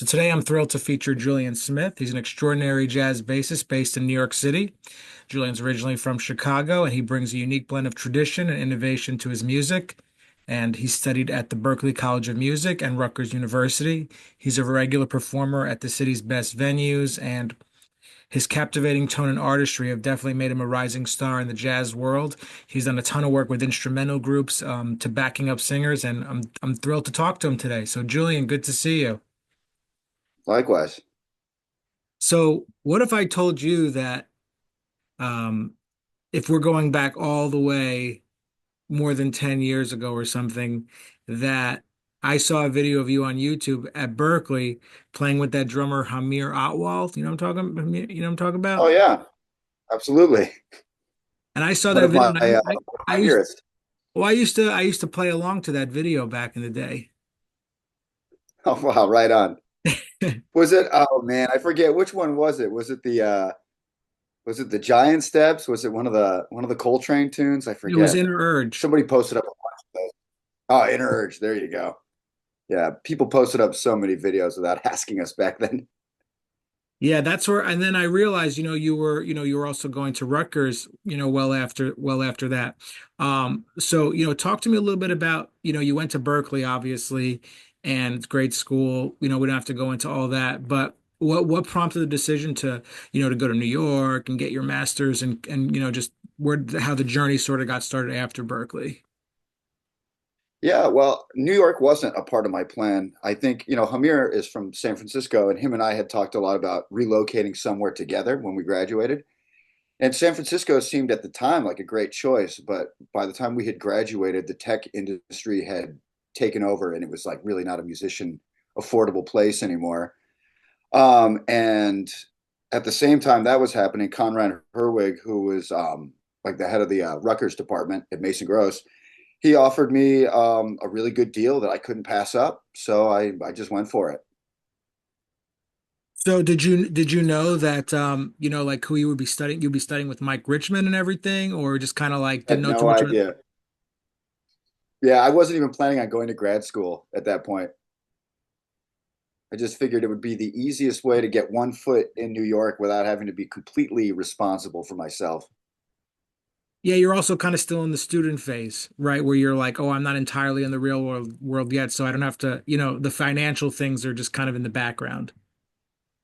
So today I'm thrilled to feature Julian Smith. He's an extraordinary jazz bassist based in New York City. Julian's originally from Chicago, and he brings a unique blend of tradition and innovation to his music. And he studied at the Berklee College of Music and Rutgers University. He's a regular performer at the city's best venues, and his captivating tone and artistry have definitely made him a rising star in the jazz world. He's done a ton of work with instrumental groups, to backing up singers, and I'm thrilled to talk to him today. So, Julian, good to see you. Likewise. So, what if I told you that um, if we're going back all the way more than 10 years ago or something, that I saw a video of you on YouTube at Berklee playing with that drummer Hamir Atwal? You know what I'm talking Oh about? yeah, absolutely. And I saw One that of video, my and one of I my used heroes. well, I used to play along to that video back in the day. Oh wow, right on. Was it? Oh man, I forget which one was it. Was it the Giant Steps? Was it one of the Coltrane tunes? I It was forget. Inner Urge. Somebody posted up a bunch of those. Oh, Inner Urge. There you go. Yeah, people posted up so many videos without asking us back then. Yeah, that's where, and then I realized, you were also going to Rutgers, well after that. So, talk to me a little bit about, you went to Berkeley, obviously, and it's great school. We don't have to go into all that, but what prompted the decision to go to New York and get your master's and just how the journey sort of got started after Berkeley. Yeah, well, New York wasn't a part of my plan. I think, Hamir is from San Francisco, and him and I had talked a lot about relocating somewhere together when we graduated. And San Francisco seemed at the time like a great choice, but by the time we had graduated, the tech industry had taken over, and it was like really not a musician affordable place anymore. And at the same time that was happening, Conrad Herwig, who was like the head of the Rutgers department at Mason Gross, he offered me a really good deal that I couldn't pass up. So I just went for it. So did you know that like who you would be studying you'd be studying with Mike Richmond and everything, or just kind of like didn't Had know too no much? idea. Yeah, I wasn't even planning on going to grad school at that point. I just figured it would be the easiest way to get one foot in New York without having to be completely responsible for myself. Yeah, you're also kind of still in the student phase, right? Where you're like, oh, I'm not entirely in the real world yet, so I don't have to, the financial things are just kind of in the background.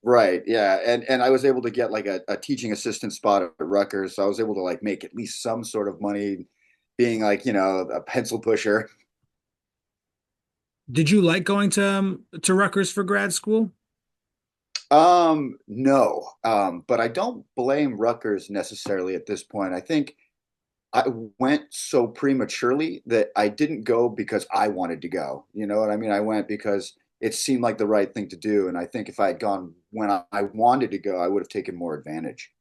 Right. Yeah. And I was able to get like a teaching assistant spot at Rutgers. So I was able to like make at least some sort of money being like, a pencil pusher. Did you like going to Rutgers for grad school? No. But I don't blame Rutgers necessarily at this point. I think I went so prematurely that I didn't go because I wanted to go. You know what I mean? I went because it seemed like the right thing to do. And I think if I had gone when I wanted to go, I would have taken more advantage.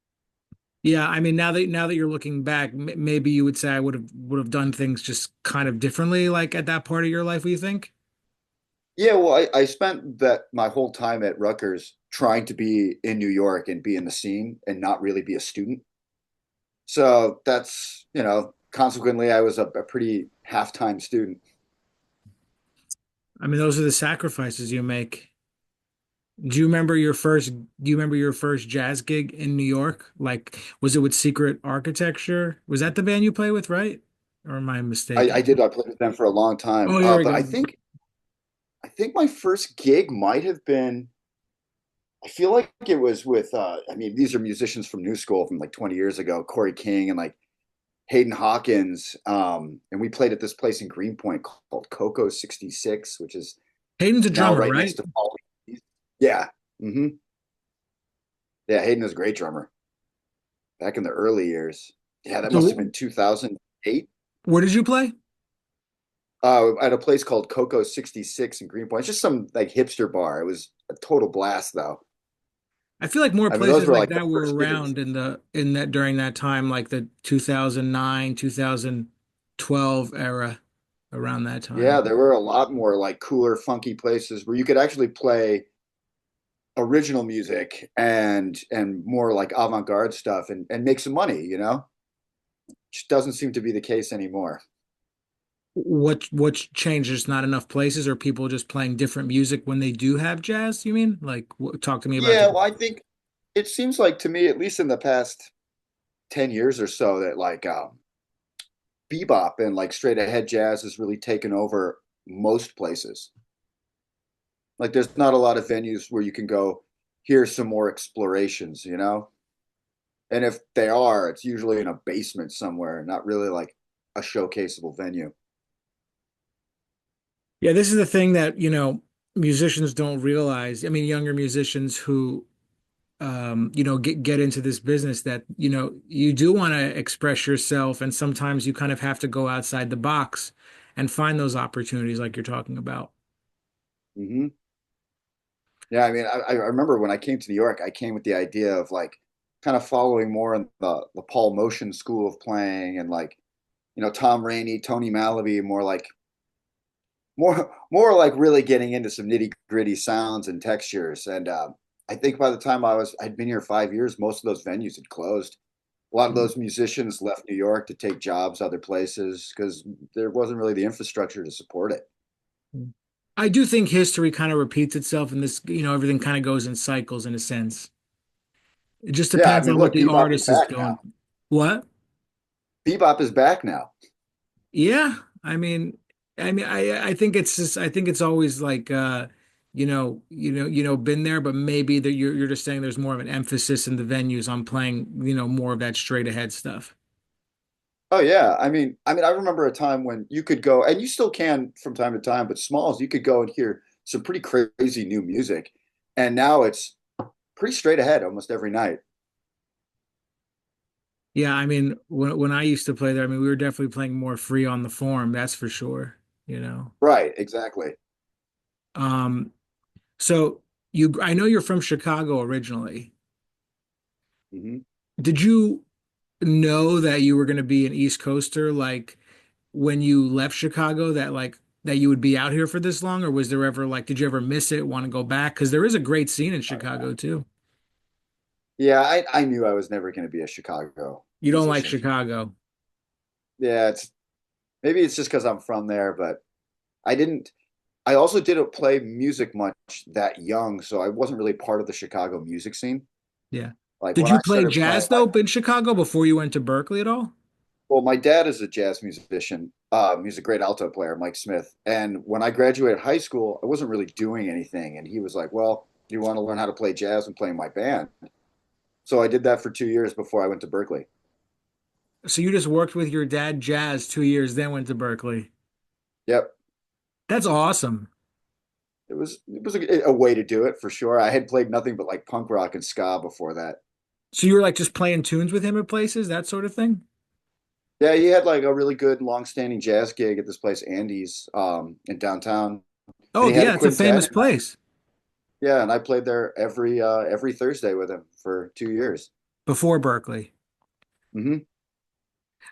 Yeah, I mean, now that you're looking back, maybe you would say I would have done things just kind of differently, like at that part of your life, what you think? Yeah, well, I spent that my whole time at Rutgers trying to be in New York and be in the scene and not really be a student. So that's, consequently, I was a pretty half-time student. I mean, those are the sacrifices you make. Do you remember your first jazz gig in New York? Like, was it with Secret Architecture? Was that the band you play with, right? Or am I I mistaken? did, I played with them for a long time. Oh, here we But go. I think my first gig might have been, I feel like it was with, I mean, these are musicians from New School from like 20 years ago, Corey King and like Hayden Hawkins. And we played at this place in Greenpoint called Coco 66, which is Hayden's a now drummer, right next right? to Paul. Yeah. hmm Yeah. Hayden was a great drummer back in the early years. Yeah. That must have So, been 2008. where did you play? At a place called Coco 66 in Greenpoint. It's just some like hipster bar. It was a total blast though. I feel like more I mean, those places were like like the that were first gigs. around in that during that time, like the 2009, 2012 era, around that Yeah, time. there were a lot more like cooler, funky places where you could actually play original music and more like avant-garde stuff and make some money, which doesn't seem to be the case anymore. What's changed? There's not enough places, or people just playing different music when they do have jazz, you mean? Like, talk to me about Yeah, the. well, I think it seems like to me, at least in the past 10 years or so, that like bebop and like straight ahead jazz has really taken over most places. Like there's not a lot of venues where you can go, here's some more explorations, you know? And if they are, it's usually in a basement somewhere, not really like a showcaseable venue. Yeah, this is the thing that, musicians don't realize. I mean, younger musicians who get into this business, that, you do want to express yourself, and sometimes you kind of have to go outside the box and find those opportunities like you're talking about. Hmm. Yeah, I mean, I remember when I came to New York, I came with the idea of like kind of following more in the Paul Motion school of playing and like, Tom Rainey, Tony Malaby, more like really getting into some nitty gritty sounds and textures. And I think by the time I'd been here 5 years, most of those venues had closed. A lot of those musicians left New York to take jobs other places because there wasn't really the infrastructure to support it. I do think history kind of repeats itself, and this, everything kind of goes in cycles in a sense. It just Yeah, I depends mean, on what look, the bebop is artist is back now. doing. What? Bebop is back now. Yeah, I think it's just, I think it's always like, been there, but maybe that you're just saying there's more of an emphasis in the venues on playing, more of that straight ahead stuff. Oh yeah, I remember a time when you could go, and you still can from time to time, but Smalls, you could go and hear some pretty crazy new music, and now it's pretty straight ahead almost every night. Yeah, I mean, when I used to play there, I mean, we were definitely playing more free on the form, that's for sure, you know. Right, exactly. Um, so I know you're from Chicago originally. Hmm. Did you know that you were going to be an East Coaster, like when you left Chicago, that that you would be out here for this long, or was there ever like, did you ever miss it, want to go back? Because there is a great scene in Oh yeah. Chicago too. Yeah, I knew I was never going to be a Chicago You don't like musician. Chicago. Yeah, maybe it's just because I'm from there, but I didn't. I also didn't play music much that young, so I wasn't really part of the Chicago music scene. Yeah. Like Did when I you play started playing, jazz though in Chicago before you went to Berklee at all? well, my dad is a jazz musician. He's a great alto player, Mike Smith. And when I graduated high school, I wasn't really doing anything. And he was like, "Well, do you want to learn how to play jazz and play in my band?" So I did that for 2 years before I went to Berklee. So you just worked with your dad jazz 2 years, then went to Berklee. Yep, That's awesome. it was a way to do it for sure. I had played nothing but like punk rock and ska before that. So you were like just playing tunes with him at places, that sort of thing? Yeah, he had like a really good long-standing jazz gig at this place, Andy's, in downtown, and Oh, he had a yeah, it's a quintet. famous place Yeah, and I played there every Thursday with him for 2 years. before Berklee. Hmm.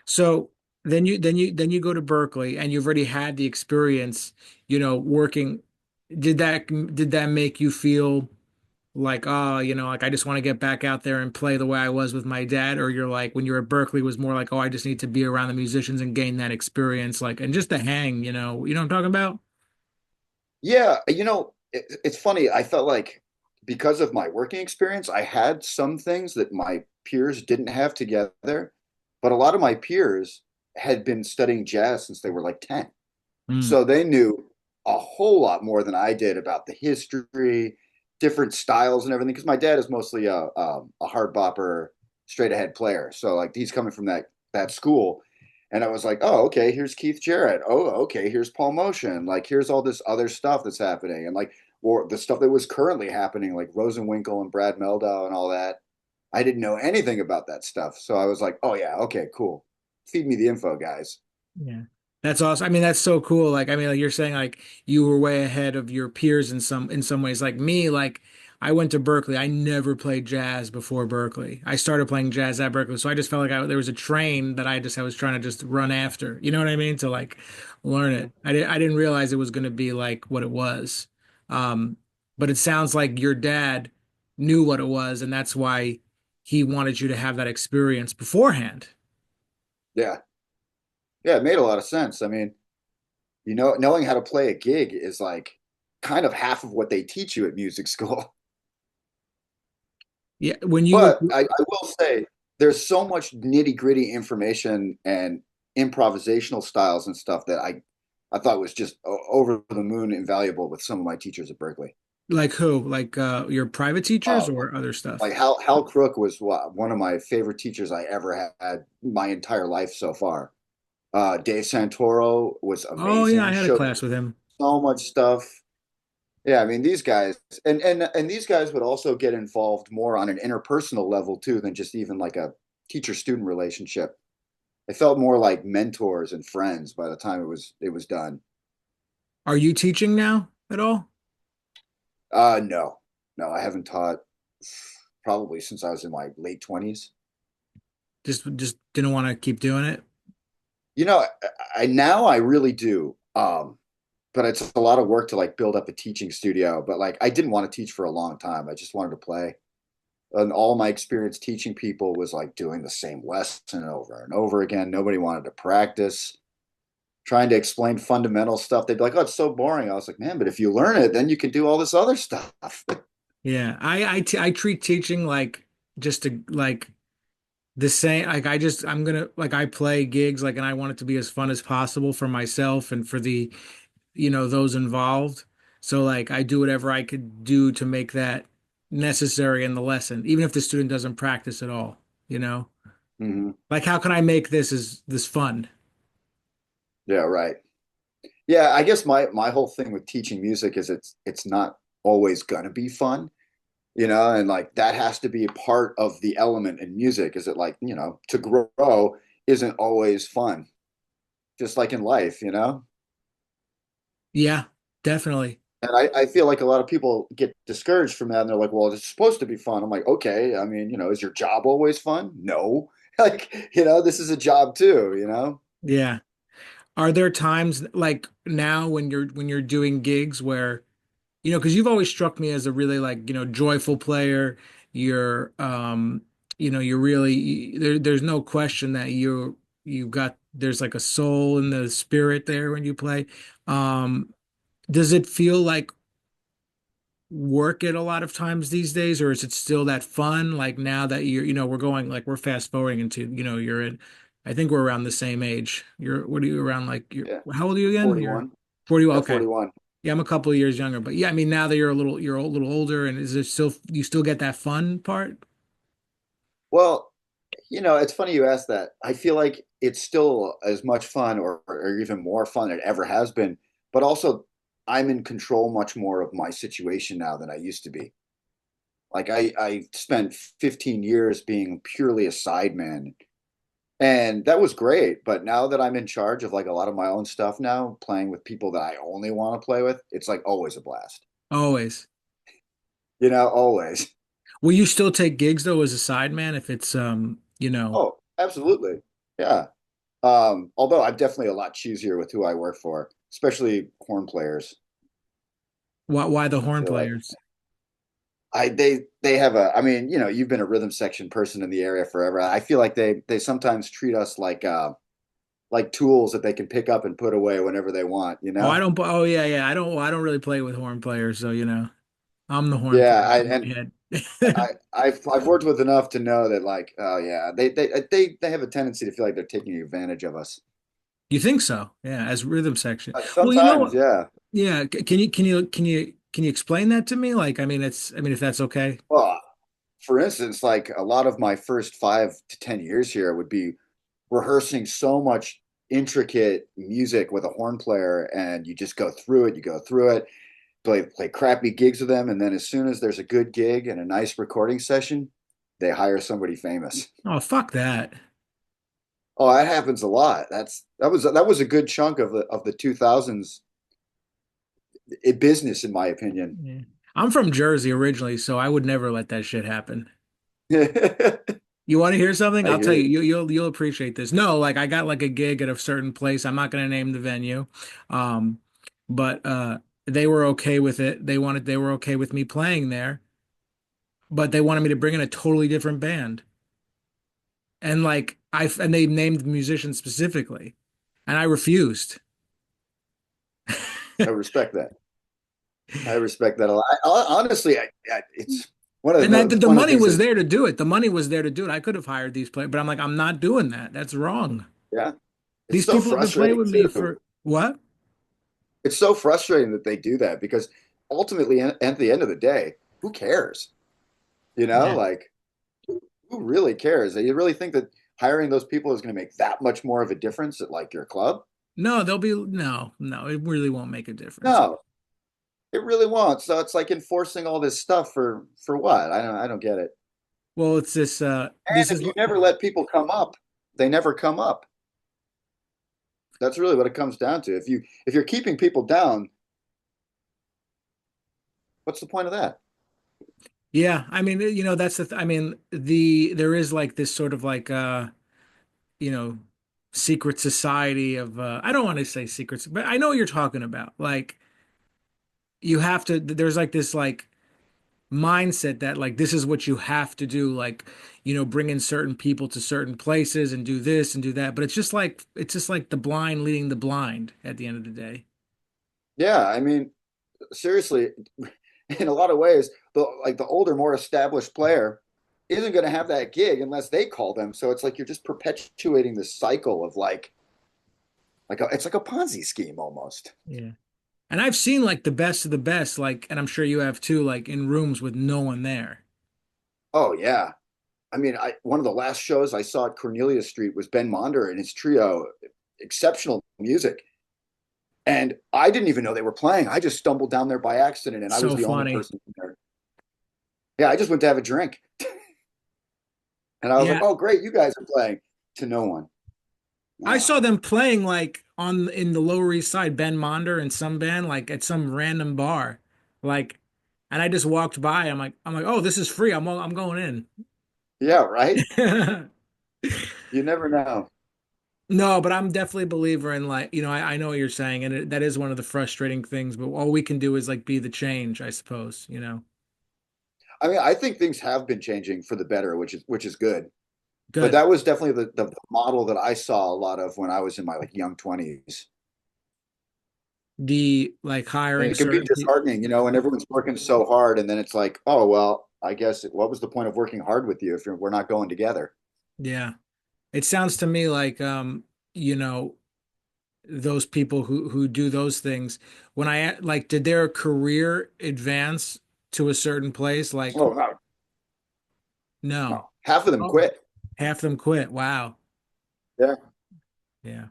So then you go to Berkeley, and you've already had the experience, working. Did that make you feel like, oh, like I just want to get back out there and play the way I was with my dad? Or you're like, when you're at Berkeley, was more like, oh, I just need to be around the musicians and gain that experience, like, and just to hang, what I'm talking about? Yeah, it's funny. I felt like because of my working experience, I had some things that my peers didn't have together, but a lot of my peers had been studying jazz since they were like 10. Mm. So they knew a whole lot more than I did about the history, different styles and everything. Because my dad is mostly a hard bopper, straight ahead player. So like he's coming from that school. And I was like, oh, okay, here's Keith Jarrett. Oh, okay, here's Paul Motion. Like here's all this other stuff that's happening. And like or the stuff that was currently happening, like Rosenwinkel and Brad Meldau and all that. I didn't know anything about that stuff. So I was like, oh yeah, okay, cool. Feed me the info, guys. Yeah. That's awesome. I mean, that's so cool. Like, I mean, like you're saying, like you were way ahead of your peers in some ways. Like me, like I went to Berkeley. I never played jazz before Berkeley. I started playing jazz at Berkeley, so I just felt like there was a train that I was trying to just run after. You know what I mean? To like learn it. I didn't realize it was going to be like what it was. Um, but it sounds like your dad knew what it was, and that's why he wanted you to have that experience beforehand. Yeah. Yeah, it made a lot of sense. I mean, knowing how to play a gig is like kind of half of what they teach you at music school. Yeah, when you But I will say there's so much nitty-gritty information and improvisational styles and stuff that I thought was just over the moon invaluable with some of my teachers at Berklee. like who? Like your private teachers Uh, or other stuff? like Hal Crook was one of my favorite teachers I ever had my entire life so far. Dave Santoro was Oh yeah, I amazing. had a Showed class with him. so much stuff. Yeah, I mean these guys and these guys would also get involved more on an interpersonal level too than just even like a teacher-student relationship. It felt more like mentors and friends by the time it was done. Are you teaching now at all? No, no, I haven't taught probably since I was in my late 20s. Just didn't want to keep doing it. You know, I now I really do. But it's a lot of work to like build up a teaching studio. But like I didn't want to teach for a long time. I just wanted to play. And all my experience teaching people was like doing the same lesson over and over again. Nobody wanted to practice. Trying to explain fundamental stuff, they'd be like, "Oh, it's so boring." I was like, "Man, but if you learn it, then you can do all this other stuff." Yeah, I treat teaching like just to like the same. Like I'm gonna like I play gigs like and I want it to be as fun as possible for myself and for the those involved. So like I do whatever I could do to make that necessary in the lesson, even if the student doesn't practice at all, you know? Hmm. Like how can I make this fun? Yeah, right. Yeah, I guess my whole thing with teaching music is it's not always gonna be fun, and like that has to be a part of the element in music. Is it like, to grow isn't always fun, just like in life. Yeah, definitely. And I feel like a lot of people get discouraged from that and they're like, well, it's supposed to be fun. I'm like, okay, I mean, is your job always fun? No. Like, this is a job too. Yeah. Are there times like now when you're doing gigs where because you've always struck me as a really like, joyful player. You're, you're really there's no question that you've got there's like a soul in the spirit there when you play. Um, does it feel like work it a lot of times these days, or is it still that fun? Like now that we're going like we're fast forwarding into, you're in, I think we're around the same age. What are you around like Yeah. how old are you again? You're 41. 40. Yeah, Okay. 41. Yeah, I'm a couple of years younger, but yeah, I mean, now that you're a little older, and is it still you still get that fun part? Well, it's funny you asked that. I feel like it's still as much fun or even more fun than it ever has been, but also I'm in control much more of my situation now than I used to be. Like I spent 15 years being purely a sideman. And that was great. But now that I'm in charge of like a lot of my own stuff now, playing with people that I only want to play with, it's like always a blast. Always. Always. Will you still take gigs though as a sideman if it's Oh, absolutely. Yeah. Although I'm definitely a lot choosier with who I work for, especially horn players. why the I horn feel like players? they have I mean, you've been a rhythm section person in the area forever. I feel like they sometimes treat us like tools that they can pick up and put away whenever they want. Oh yeah, yeah. I don't really play with horn players, so I'm the horn Yeah, player I in my and head. I've worked with enough to know that like, oh yeah, they have a tendency to feel like they're taking advantage of us. You think so? Yeah, as rhythm section. Well, you know Sometimes, what? yeah. Yeah, can you explain that to me? Like, I mean if that's okay. Well, for instance, like a lot of my first 5 to 10 years here would be rehearsing so much intricate music with a horn player, and you go through it, play crappy gigs with them, and then as soon as there's a good gig and a nice recording session, they hire somebody famous. Oh, fuck that. Oh, that happens a lot. That was a good chunk of the 2000s business, in my opinion. Yeah. I'm from Jersey originally, so I would never let that shit happen. I You want to hear something? I'll hear tell you. you. You'll appreciate this. No, like I got like a gig at a certain place. I'm not going to name the venue. Um, but they were okay with it. They were okay with me playing there, but they wanted me to bring in a totally different band. And like and they named the musician specifically, and I refused. I respect that. I respect that a lot. Honestly, it's And that the one of the money things was that, there to do it. The money was there to do it. I could have hired these players, but I'm like, I'm not doing that. That's wrong. yeah, it's These so people have been playing frustrating with me too. for what? It's so frustrating that they do that because ultimately, at the end of the day, who cares? You know, Yeah. like who really cares? You really think that hiring those people is going to make that much more of a difference at like your club? No, they'll be no, it really won't make a difference. No, it really won't. So it's like enforcing all this stuff for what? I don't get it. Well, it's this And is if you never let people come up, they never come up. That's really what it comes down to. If you're keeping people down, what's the point of that? yeah, I mean, that's I mean, there is like this sort of like you know, secret society of I don't want to say secrets, but I know what you're talking about. Like you have to there's like this like mindset that like this is what you have to do, like bring in certain people to certain places and do this and do that, but it's just like the blind leading the blind at the end of the day. Yeah, I mean, seriously, in a lot of ways, the older, more established player isn't going to have that gig unless they call them. So it's like you're just perpetuating this cycle of it's like a Ponzi scheme almost. Yeah. And I've seen like the best of the best, like, and I'm sure you have too, like in rooms with no one there. Oh yeah. I mean, I one of the last shows I saw at Cornelia Street was Ben Monder and his trio, exceptional music. And I didn't even know they were playing. I just stumbled down there by accident and I was So the only funny. person there. Yeah, I just went to have a drink. And I was like, Yeah. "Oh, great, you guys are playing." To no one. I Wow. saw them playing like on in the Lower East Side, Ben Monder and some band, like at some random bar. Like, and I just walked by. I'm like, oh, this is free. I'm going Yeah, right? in. You never know. No, but I'm definitely a believer in like, I know what you're saying, and that is one of the frustrating things, but all we can do is like be the change, I suppose. I mean, I think things have been changing for the better, which is good. But Good. that was definitely the model that I saw a lot of when I was in my like young 20s. The like And hiring it can be certain people. disheartening, when everyone's working so hard and then it's like, "Oh, well, I guess what was the point of working hard with you if we're not going together?" Yeah. It sounds to me like you know, those people who do those things, when like did their career advance to a certain place? Like, Oh, no, no. no. Half of them Oh. quit. Half them quit. Wow. Yeah. Yeah.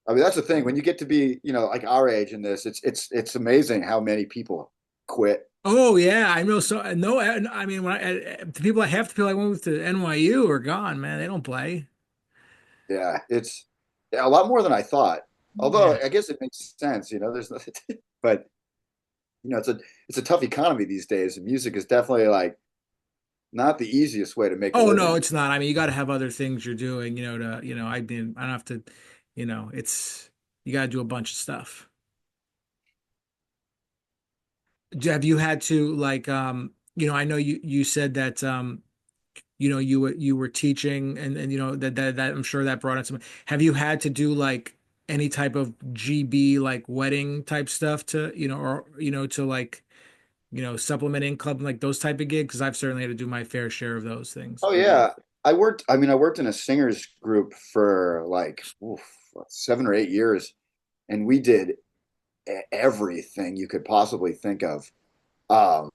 I mean, that's the thing. When you get to be, like our age in this, it's amazing how many people quit. Oh yeah, I know. So no, I mean, the people, half the people I went with to NYU are gone, man. They don't play. Yeah, it's a lot more than I thought. Yeah. Although I guess it makes sense, there's nothing, but it's a tough economy these days. And music is definitely like not the easiest way to make a Oh no, living. it's not. I mean, you got to have other things you're doing, I don't have to, you got to do a bunch of stuff. Have you had to like, I know you said that, you were teaching and that I'm sure that brought in some. Have you had to do like any type of GB like wedding type stuff to, or, to like, supplement income, like those type of gigs? Because I've certainly had to do my fair share of those things. Oh yeah, I worked in a singers group for like 7 or 8 years, and we did everything you could possibly think of. Um,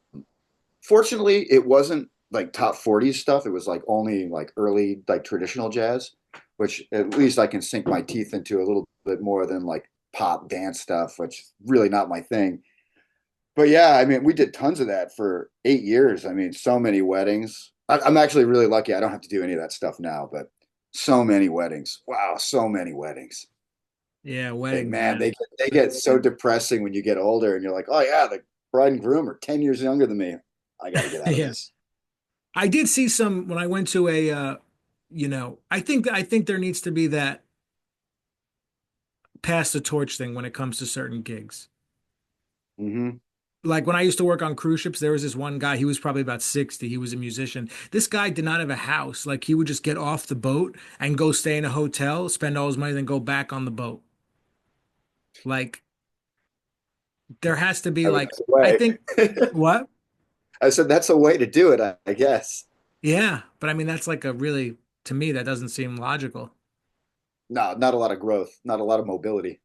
Fortunately, it wasn't like top 40s stuff. It was like only like early like traditional jazz, which at least I can sink my teeth into a little bit more than like pop dance stuff, which is really not my thing. But yeah, I mean, we did tons of that for 8 years. I mean, so many weddings. I'm actually really lucky. I don't have to do any of that stuff now, but so many weddings. Wow, so many weddings. Yeah, And weddings, man, man. they get so depressing when you get older and you're like, oh yeah, the bride and groom are 10 years younger than me. I got to get out of Yeah. this. I did see some when I went to a I think there needs to be that pass the torch thing when it comes to certain gigs. Hmm. Like when I used to work on cruise ships, there was this one guy, he was probably about 60. He was a musician. This guy did not have a house. Like he would just get off the boat and go stay in a hotel, spend all his money, then go back on the boat. Like there has to be I mean, like, that's a I way. think what? I said that's a way to do it, I guess. Yeah, but I mean that's like a really to me that doesn't seem logical. No, not a lot of growth, not a lot of mobility.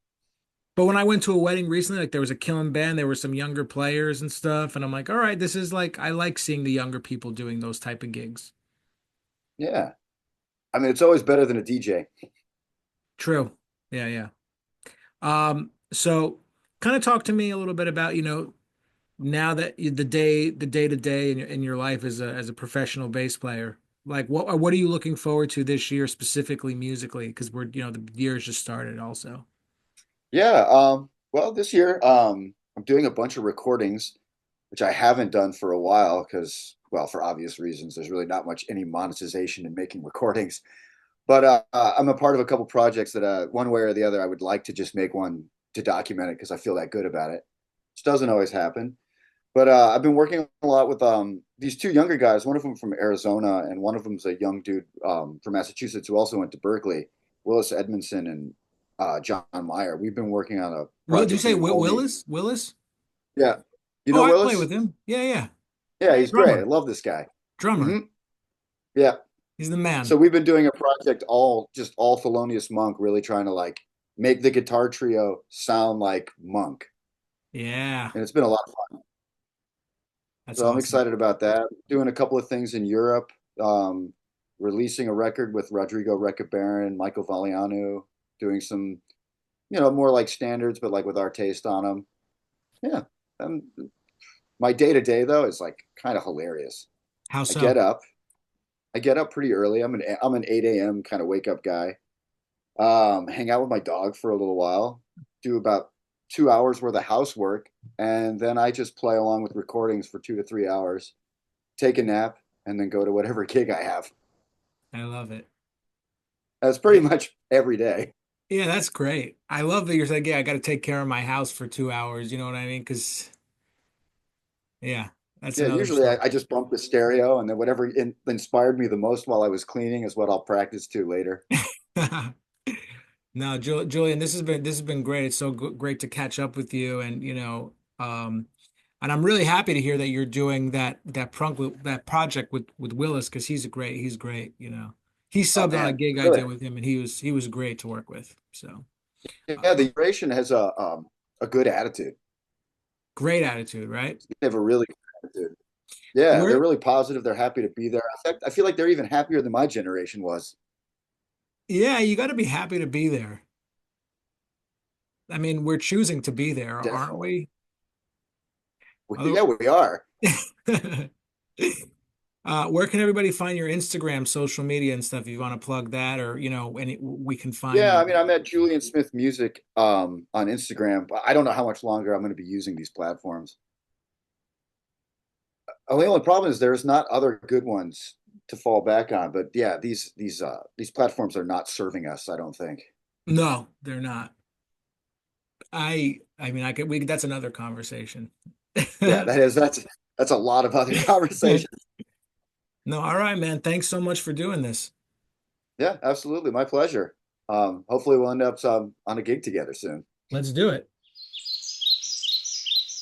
But when I went to a wedding recently, like there was a killing band, there were some younger players and stuff, and I'm like, all right, this is like I like seeing the younger people doing those type of gigs. Yeah. I mean, it's always better than a DJ. True. Yeah, yeah. So kind of talk to me a little bit about, now that the day to day in your life as a professional bass player. Like what are you looking forward to this year specifically musically? Because the year's just started also. Yeah. Well, this year, I'm doing a bunch of recordings, which I haven't done for a while because, well, for obvious reasons, there's really not much any monetization in making recordings. But I'm a part of a couple projects that, one way or the other, I would like to just make one to document it because I feel that good about it. Which doesn't always happen. But I've been working a lot with these two younger guys. One of them from Arizona, and one of them's a young dude from Massachusetts who also went to Berklee. Willis Edmondson and John Meyer. We've been working on a Will, did you project say named Only. Willis? Willis? Yeah, you Oh, know I play Willis? with him. Yeah, yeah. Yeah, he's great. I Drummer. love this guy. Drummer. Hmm. Yeah. He's the man. So we've been doing a project all Thelonious Monk, really trying to like make the guitar trio sound like Monk, Yeah, and it's been a lot of fun. that's So I'm awesome. excited about that. Doing a couple of things in Europe, um, releasing a record with Rodrigo Reccabaron, Michael Valiano, doing some, more like standards, but like with our taste on them. Yeah. Um, my day to day though is like kind of hilarious. How I so? get up, I get up pretty early. I'm an 8 a.m. kind of wake up guy. Hang out with my dog for a little while, do about 2 hours worth of housework, and then I just play along with recordings for 2 to 3 hours, take a nap, and then go to whatever gig I have. I love it. That's Yeah, pretty much every day. yeah, that's great. I love that you're like, yeah, I got to take care of my house for 2 hours. You know what I mean? Because yeah, that's Yeah, another usually story. I just bump the stereo, and then whatever inspired me the most while I was cleaning is what I'll practice to later. No, Julian, this has been great. It's so great to catch up with you, and and I'm really happy to hear that you're doing that project with Willis because he's great. He Oh subbed on a man, gig I really? did with him, and he was great to work with. So Yeah, uh, the Eurasian has a good attitude. great attitude, right? They have a really good attitude. Yeah, they're We're really positive. They're happy to be there. In fact, I feel like they're even happier than my generation was. Yeah, you got to be happy to be there. I mean, we're choosing to be there, aren't Definitely. we? Yeah, Although, we are. where can everybody find your Instagram, social media and stuff? If you want to plug that, or we can find Yeah, you. I mean, I'm at Julian Smith Music on Instagram, but I don't know how much longer I'm going to be using these platforms. The only problem is there's not other good ones to fall back on. But yeah, these platforms are not serving us, I don't think. No, they're not. I mean, I could we that's another conversation. Yeah, that's a lot of other conversations. No, all right, man. Thanks so much for doing this. Yeah, absolutely, my pleasure. Hopefully, we'll end up on a gig together soon. Let's do it.